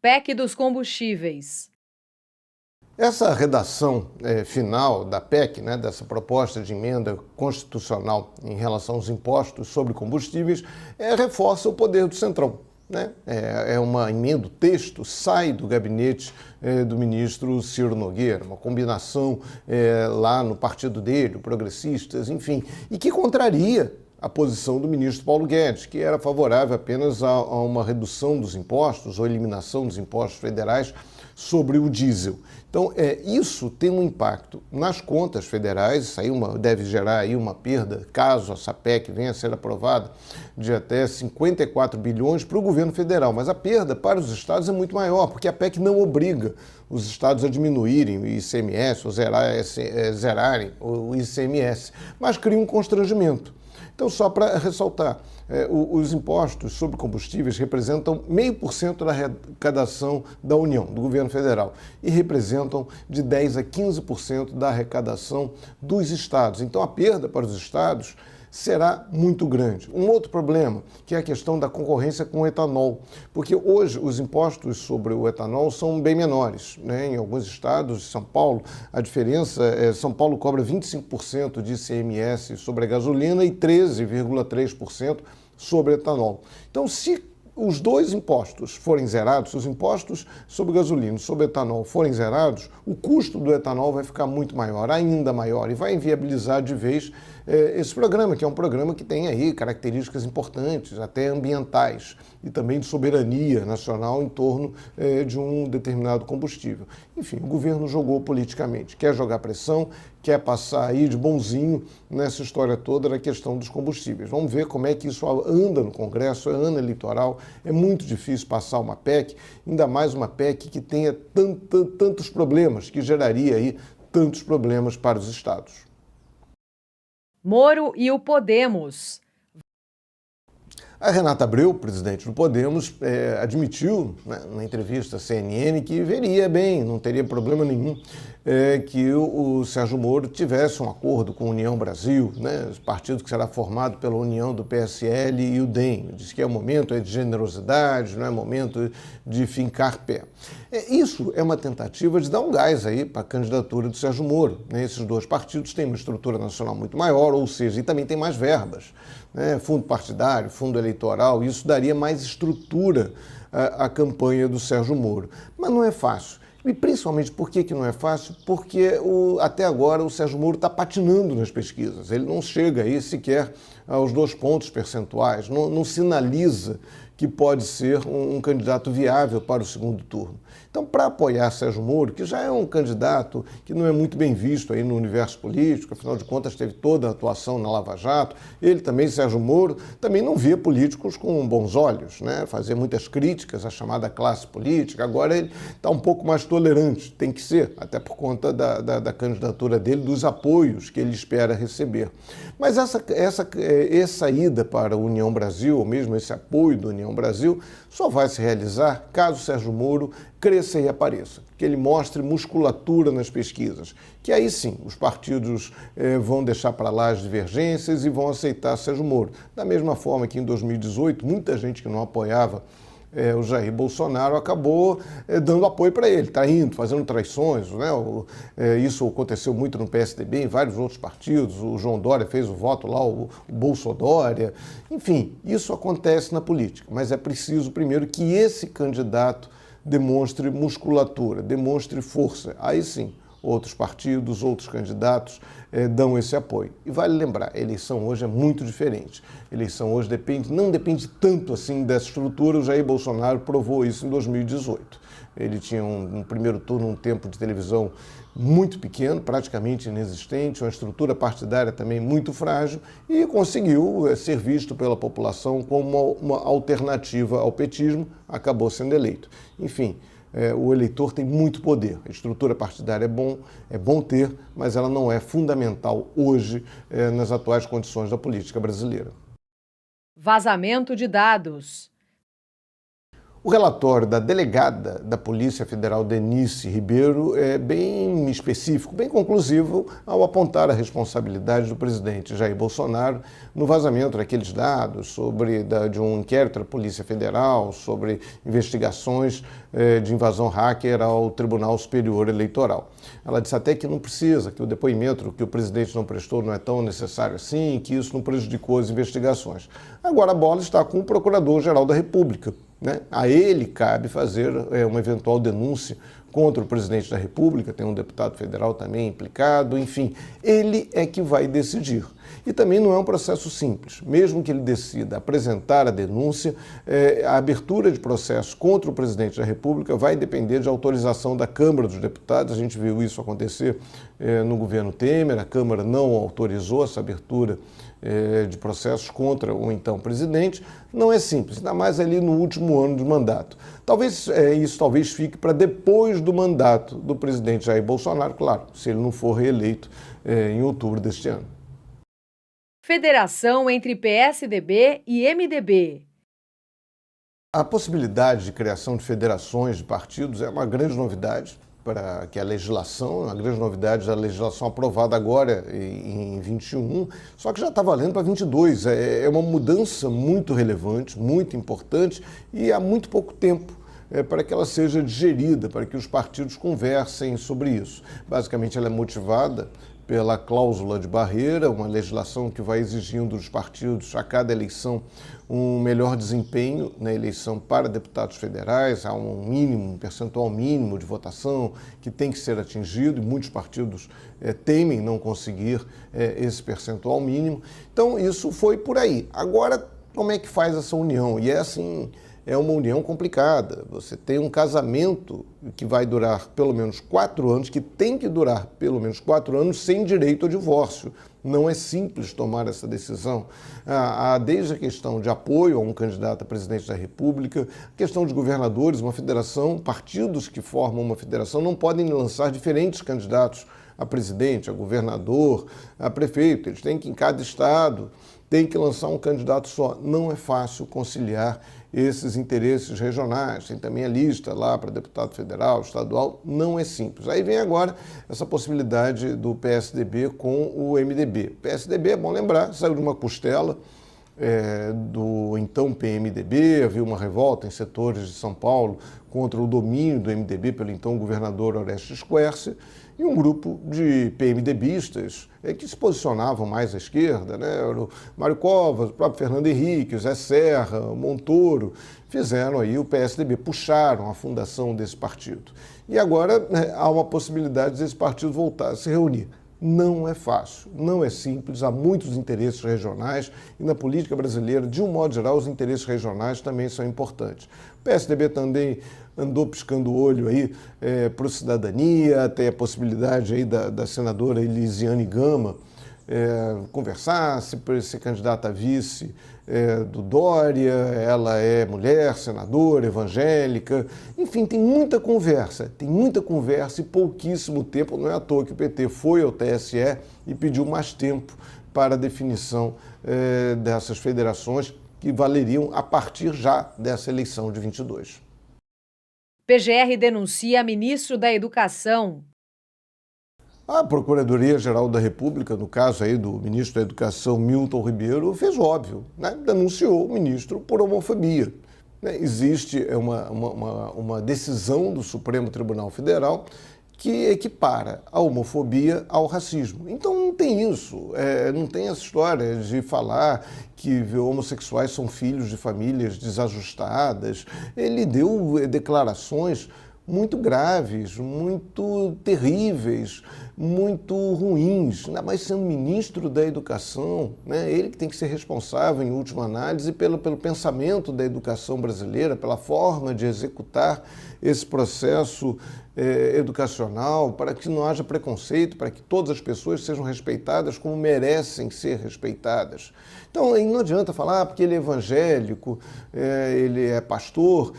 PEC dos combustíveis. Essa redação final da PEC, né, dessa proposta de emenda constitucional em relação aos impostos sobre combustíveis, reforça o poder do Centrão. Né? É uma emenda, o texto sai do gabinete do ministro Ciro Nogueira, uma combinação lá no partido dele, progressistas, enfim, e que contraria a posição do ministro Paulo Guedes, que era favorável apenas a uma redução dos impostos ou eliminação dos impostos federais sobre o diesel. Então, isso tem um impacto nas contas federais, isso aí deve gerar aí uma perda, caso essa PEC venha a ser aprovada, de até 54 bilhões para o governo federal. Mas a perda para os estados é muito maior, porque a PEC não obriga os estados a diminuírem o ICMS ou zerarem o ICMS, mas cria um constrangimento. Então, só para ressaltar, os impostos sobre combustíveis representam 0,5% da arrecadação da União, do governo federal, e representam de 10% a 15% da arrecadação dos estados. Então, a perda para os estados será muito grande. Um outro problema, que é a questão da concorrência com o etanol, porque hoje os impostos sobre o etanol são bem menores, né? Em alguns estados, São Paulo, a diferença é São Paulo cobra 25% de ICMS sobre a gasolina e 13,3% sobre etanol. Então, se os dois impostos forem zerados, se os impostos sobre gasolina e sobre etanol forem zerados, o custo do etanol vai ficar muito maior, ainda maior, e vai inviabilizar de vez esse programa, que é um programa que tem aí características importantes, até ambientais, e também de soberania nacional em torno de um determinado combustível. Enfim, o governo jogou politicamente, quer jogar pressão, quer passar aí de bonzinho nessa história toda da questão dos combustíveis. Vamos ver como é que isso anda no Congresso, é ano eleitoral, é muito difícil passar uma PEC, ainda mais uma PEC que tenha tantos problemas, que geraria aí tantos problemas para os estados. Moro e o Podemos. A Renata Abreu, presidente do Podemos, admitiu, né, na entrevista à CNN que veria bem, não teria problema nenhum, que o Sérgio Moro tivesse um acordo com a União Brasil, né, partido que será formado pela união do PSL e o DEM. Diz que é um momento de generosidade, não é momento de fincar pé. Isso é uma tentativa de dar um gás aí para a candidatura do Sérgio Moro. Né? Esses dois partidos têm uma estrutura nacional muito maior, ou seja, e também tem mais verbas. Né? Fundo partidário, fundo eleitoral, isso daria mais estrutura à campanha do Sérgio Moro. Mas não é fácil. E principalmente por que não é fácil? Porque até agora o Sérgio Moro está patinando nas pesquisas. Ele não chega aí sequer aos 2 pontos percentuais, não sinaliza que pode ser um candidato viável para o segundo turno. Então, para apoiar Sérgio Moro, que já é um candidato que não é muito bem visto aí no universo político, afinal de contas teve toda a atuação na Lava Jato, ele também, Sérgio Moro, também não via políticos com bons olhos, né? Fazia muitas críticas à chamada classe política, agora ele está um pouco mais tolerante, tem que ser, até por conta da candidatura dele, dos apoios que ele espera receber. Mas essa ida para a União Brasil, ou mesmo esse apoio da União Brasil, só vai se realizar caso Sérgio Moro cresça e apareça, que ele mostre musculatura nas pesquisas, que aí sim os partidos vão deixar para lá as divergências e vão aceitar Sérgio Moro. Da mesma forma que em 2018, muita gente que não apoiava o Jair Bolsonaro acabou dando apoio para ele, traindo, fazendo traições, né? Isso aconteceu muito no PSDB, em vários outros partidos, o João Dória fez o voto lá, o Bolsodória, enfim, isso acontece na política, mas é preciso primeiro que esse candidato demonstre musculatura, demonstre força, aí sim, outros partidos, outros candidatos dão esse apoio. E vale lembrar, a eleição hoje é muito diferente. A eleição hoje não depende tanto assim dessa estrutura, o Jair Bolsonaro provou isso em 2018. Ele tinha no primeiro turno um tempo de televisão muito pequeno, praticamente inexistente, uma estrutura partidária também muito frágil e conseguiu ser visto pela população como uma alternativa ao petismo, acabou sendo eleito. Enfim, o eleitor tem muito poder. A estrutura partidária é bom ter, mas ela não é fundamental hoje nas atuais condições da política brasileira. Vazamento de dados. O relatório da delegada da Polícia Federal, Denise Ribeiro, é bem específico, bem conclusivo ao apontar a responsabilidade do presidente Jair Bolsonaro no vazamento daqueles dados de um inquérito da Polícia Federal sobre investigações de invasão hacker ao Tribunal Superior Eleitoral. Ela disse até que não precisa, que o depoimento que o presidente não prestou não é tão necessário assim, que isso não prejudicou as investigações. Agora a bola está com o Procurador-Geral da República. A ele cabe fazer uma eventual denúncia contra o presidente da República, tem um deputado federal também implicado, enfim, ele é que vai decidir. E também não é um processo simples. Mesmo que ele decida apresentar a denúncia, a abertura de processo contra o presidente da República vai depender de autorização da Câmara dos Deputados. A gente viu isso acontecer no governo Temer, a Câmara não autorizou essa abertura de processos contra o então presidente. Não é simples, ainda mais ali no último ano de mandato. Talvez fique para depois do mandato do presidente Jair Bolsonaro, claro, se ele não for reeleito em outubro deste ano. Federação entre PSDB e MDB. A possibilidade de criação de federações de partidos é uma grande novidade para que a legislação, uma grande novidade da legislação aprovada agora em 21, só que já está valendo para 22. É uma mudança muito relevante, muito importante e há muito pouco tempo para que ela seja digerida, para que os partidos conversem sobre isso. Basicamente, ela é motivada pela cláusula de barreira, uma legislação que vai exigindo dos partidos a cada eleição um melhor desempenho na eleição para deputados federais, há um percentual mínimo de votação que tem que ser atingido e muitos partidos temem não conseguir esse percentual mínimo. Então isso foi por aí. Agora, como é que faz essa união? E é uma união complicada. Você tem um casamento que vai durar pelo menos 4 anos, que tem que durar pelo menos 4 anos sem direito ao divórcio. Não é simples tomar essa decisão. Há desde a questão de apoio a um candidato a presidente da República, a questão de governadores, uma federação, partidos que formam uma federação não podem lançar diferentes candidatos a presidente, a governador, a prefeito. Eles têm que, em cada estado, tem que lançar um candidato só. Não é fácil conciliar esses interesses regionais. Tem também a lista lá para deputado federal, estadual. Não é simples. Aí vem agora essa possibilidade do PSDB com o MDB. O PSDB, é bom lembrar, saiu de uma costela do então PMDB, havia uma revolta em setores de São Paulo contra o domínio do MDB pelo então governador Orestes Quercia, e um grupo de PMDBistas que se posicionavam mais à esquerda, o Mário Covas, o próprio Fernando Henrique, o Zé Serra, o Montoro, fizeram aí o PSDB, puxaram a fundação desse partido. E agora há uma possibilidade desse partido voltar a se reunir. Não é fácil, não é simples, há muitos interesses regionais e na política brasileira, de um modo geral, os interesses regionais também são importantes. O PSDB também andou piscando o olho aí para o Cidadania, até a possibilidade aí da senadora Elisiane Gama conversar, ser candidata a vice do Dória, ela é mulher, senadora, evangélica, enfim, tem muita conversa e pouquíssimo tempo, não é à toa que o PT foi ao TSE e pediu mais tempo para a definição dessas federações que valeriam a partir já dessa eleição de 22. PGR denuncia ministro da Educação. A Procuradoria-Geral da República, no caso aí do ministro da Educação, Milton Ribeiro, fez óbvio, denunciou o ministro por homofobia. Existe uma decisão do Supremo Tribunal Federal que equipara a homofobia ao racismo. Então não tem isso, não tem essa história de falar que homossexuais são filhos de famílias desajustadas. Ele deu declarações muito graves, muito terríveis, muito ruins, ainda mais sendo ministro da Educação, ele que tem que ser responsável, em última análise, pelo pensamento da educação brasileira, pela forma de executar esse processo educacional, para que não haja preconceito, para que todas as pessoas sejam respeitadas como merecem ser respeitadas. Então, não adianta falar porque ele é evangélico, ele é pastor,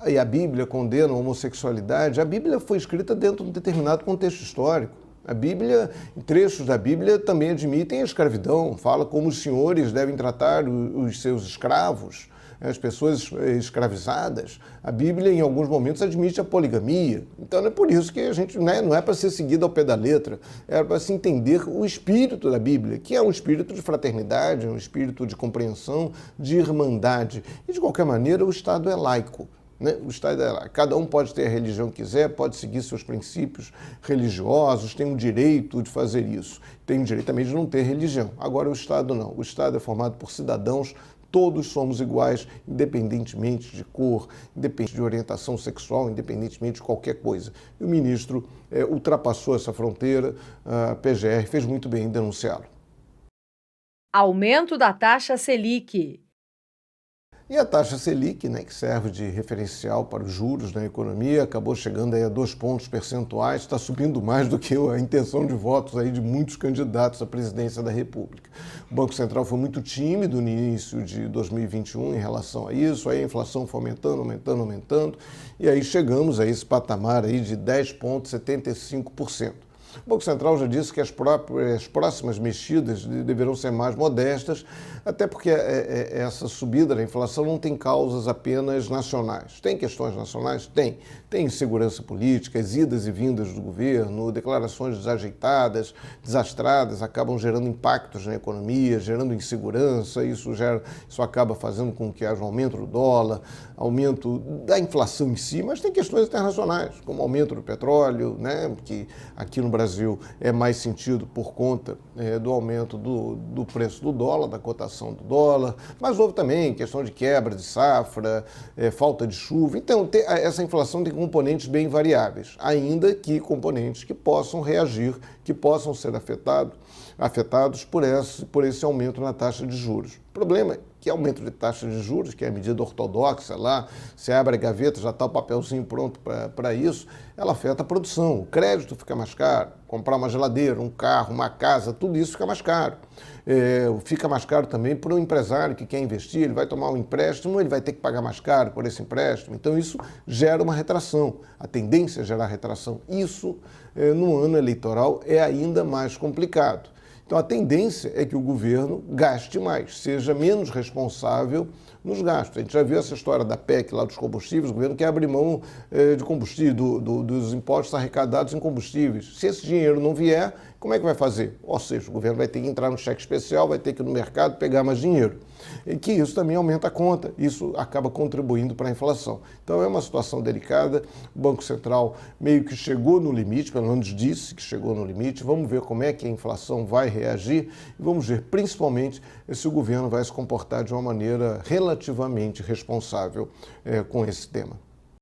e a Bíblia condena a homossexualidade. A Bíblia foi escrita dentro de um determinado contexto histórico. A Bíblia, trechos da Bíblia também admitem a escravidão, fala como os senhores devem tratar os seus escravos. as pessoas escravizadas. A Bíblia, em alguns momentos, admite a poligamia. Então, é por isso que a gente não é para ser seguido ao pé da letra, é para se entender o espírito da Bíblia, que é um espírito de fraternidade, um espírito de compreensão, de irmandade. E, de qualquer maneira, o Estado é laico. O Estado é laico. Cada um pode ter a religião que quiser, pode seguir seus princípios religiosos, tem o direito de fazer isso. Tem o direito também de não ter religião. Agora, o Estado não. O Estado é formado por cidadãos. Todos somos iguais, independentemente de cor, independente de orientação sexual, independentemente de qualquer coisa. E o ministro ultrapassou essa fronteira, a PGR fez muito bem em denunciá-lo. Aumento da taxa Selic. E a taxa Selic, que serve de referencial para os juros na economia, acabou chegando aí a 2 pontos percentuais, está subindo mais do que a intenção de votos aí de muitos candidatos à presidência da República. O Banco Central foi muito tímido no início de 2021 em relação a isso, aí a inflação foi aumentando, e aí chegamos a esse patamar aí de 10,75%. O Banco Central já disse que as próximas mexidas deverão ser mais modestas, até porque essa subida da inflação não tem causas apenas nacionais. Tem questões nacionais? Tem. Tem insegurança política, as idas e vindas do governo, declarações desajeitadas, desastradas, acabam gerando impactos na economia, gerando insegurança, isso acaba fazendo com que haja um aumento do dólar, aumento da inflação em si, mas tem questões internacionais, como o aumento do petróleo, que aqui no Brasil é mais sentido por conta do aumento do preço do dólar, da cotação do dólar, mas houve também questão de quebra de safra, falta de chuva. Então, essa inflação tem componentes bem variáveis, ainda que componentes que possam reagir, que possam ser afetados por esse aumento na taxa de juros. O problema é que aumento de taxa de juros, que é a medida ortodoxa lá, você abre a gaveta, já está o papelzinho pronto para isso, ela afeta a produção. O crédito fica mais caro, comprar uma geladeira, um carro, uma casa, tudo isso fica mais caro. Fica mais caro também para o empresário que quer investir, ele vai tomar um empréstimo, ele vai ter que pagar mais caro por esse empréstimo. Então isso gera uma retração, a tendência é gerar retração. Isso, no ano eleitoral, é ainda mais complicado. Então, a tendência é que o governo gaste mais, seja menos responsável nos gastos. A gente já viu essa história da PEC lá dos combustíveis, o governo quer abrir mão de combustível, dos impostos arrecadados em combustíveis. Se esse dinheiro não vier, como é que vai fazer? Ou seja, o governo vai ter que entrar no cheque especial, vai ter que ir no mercado pegar mais dinheiro. E que isso também aumenta a conta, isso acaba contribuindo para a inflação. Então é uma situação delicada, o Banco Central meio que chegou no limite, pelo menos disse que chegou no limite, vamos ver como é que a inflação vai reagir e vamos ver principalmente se o governo vai se comportar de uma maneira relativamente responsável com esse tema.